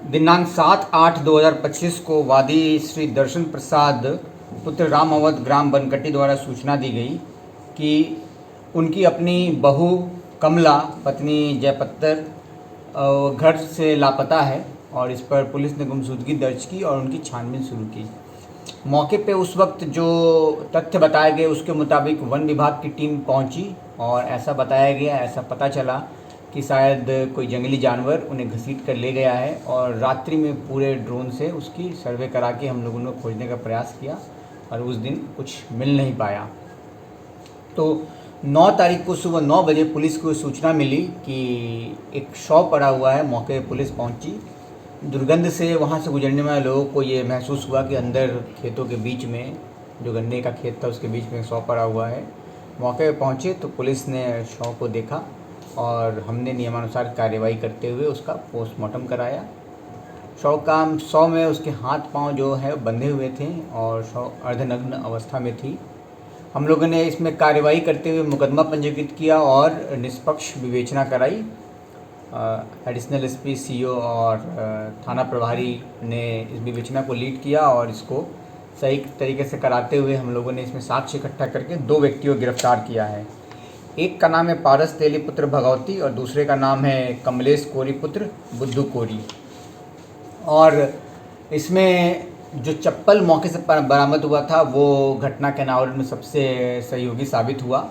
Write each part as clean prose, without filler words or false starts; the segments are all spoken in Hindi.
दिनांक 7/8/2025 को वादी श्री दर्शन प्रसाद पुत्र राम अवध ग्राम बनकटी द्वारा सूचना दी गई कि उनकी अपनी बहू कमला पत्नी जयपत्तर घर से लापता है और इस पर पुलिस ने गुमशुदगी दर्ज की और उनकी छानबीन शुरू की। मौके पे उस वक्त जो तथ्य बताए गए उसके मुताबिक वन विभाग की टीम पहुंची और ऐसा बताया गया, ऐसा पता चला कि शायद कोई जंगली जानवर उन्हें घसीट कर ले गया है और रात्रि में पूरे ड्रोन से उसकी सर्वे करा के हम लोगों ने खोजने का प्रयास किया और उस दिन कुछ मिल नहीं पाया। तो 9 तारीख को सुबह 9 बजे पुलिस को सूचना मिली कि एक शव पड़ा हुआ है। मौके पर पुलिस पहुंची। दुर्गंध से वहां से गुजरने वाले लोगों को ये महसूस हुआ कि अंदर खेतों के बीच में, जो गन्ने का खेत था उसके बीच में शव पड़ा हुआ है। मौके पर पहुंचे तो पुलिस ने शव को देखा और हमने नियमानुसार कार्रवाई करते हुए उसका पोस्टमार्टम कराया। शव में उसके हाथ पांव जो है बंधे हुए थे और शव अर्धनग्न अवस्था में थी। हम लोगों ने इसमें कार्रवाई करते हुए मुकदमा पंजीकृत किया और निष्पक्ष विवेचना कराई। एडिशनल एसपी सीओ और थाना प्रभारी ने इस विवेचना को लीड किया और इसको सही तरीके से कराते हुए हम लोगों ने इसमें साक्ष्य इकट्ठा करके 2 व्यक्तियों को गिरफ्तार किया है। एक का नाम है पारस तेली पुत्र भगवती और दूसरे का नाम है कमलेश कोरी पुत्र बुद्धू कोरी। और इसमें जो चप्पल मौके से बरामद हुआ था वो घटना के अनावरण में सबसे सहयोगी साबित हुआ।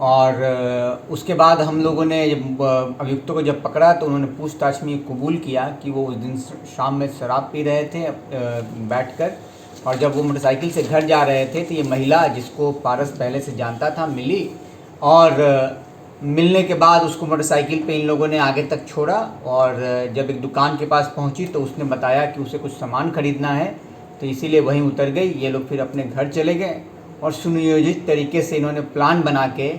और उसके बाद हम लोगों ने अभियुक्तों को जब पकड़ा तो उन्होंने पूछताछ में कबूल किया कि वो उस दिन शाम में शराब पी रहे थे बैठकर, और जब वो मोटरसाइकिल से घर जा रहे थे तो ये महिला, जिसको पारस पहले से जानता था, मिली और मिलने के बाद उसको मोटरसाइकिल पे इन लोगों ने आगे तक छोड़ा और जब एक दुकान के पास पहुंची तो उसने बताया कि उसे कुछ सामान खरीदना है, तो इसीलिए वहीं उतर गई। ये लोग फिर अपने घर चले गए और सुनियोजित तरीके से इन्होंने प्लान बना के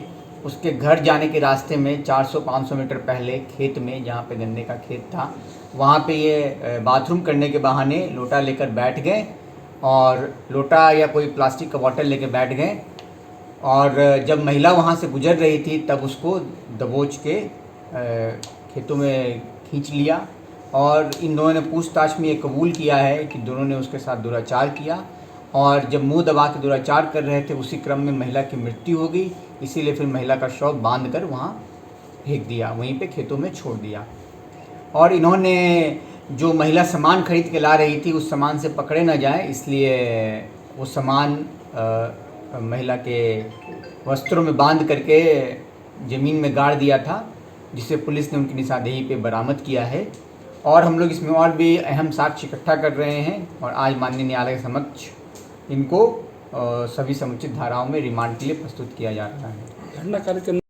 उसके घर जाने के रास्ते में 400-500 मीटर पहले खेत में, जहाँ पे गन्ने का खेत था, वहाँ पे ये बाथरूम करने के बहाने लोटा लेकर बैठ गए और लोटा या कोई प्लास्टिक का बॉटल लेकर बैठ गए और जब महिला वहाँ से गुजर रही थी तब उसको दबोच के खेतों में खींच लिया। और इन दोनों ने पूछताछ में ये कबूल किया है कि दोनों ने उसके साथ दुराचार किया और जब मुंह दबा के दुराचार कर रहे थे उसी क्रम में महिला की मृत्यु हो गई। इसीलिए फिर महिला का शव बांध कर वहाँ फेंक दिया, वहीं पे खेतों में छोड़ दिया। और इन्होंने जो महिला सामान खरीद के ला रही थी उस सामान से पकड़े न जाए इसलिए वो सामान महिला के वस्त्रों में बांध करके ज़मीन में गाड़ दिया था, जिसे पुलिस ने उनकी निशानदेही पे बरामद किया है। और हम लोग इसमें और भी अहम साक्ष्य इकट्ठा कर रहे हैं और आज माननीय न्यायालय के समक्ष इनको सभी समुचित धाराओं में रिमांड के लिए प्रस्तुत किया जा रहा है। घटना कार्यक्रम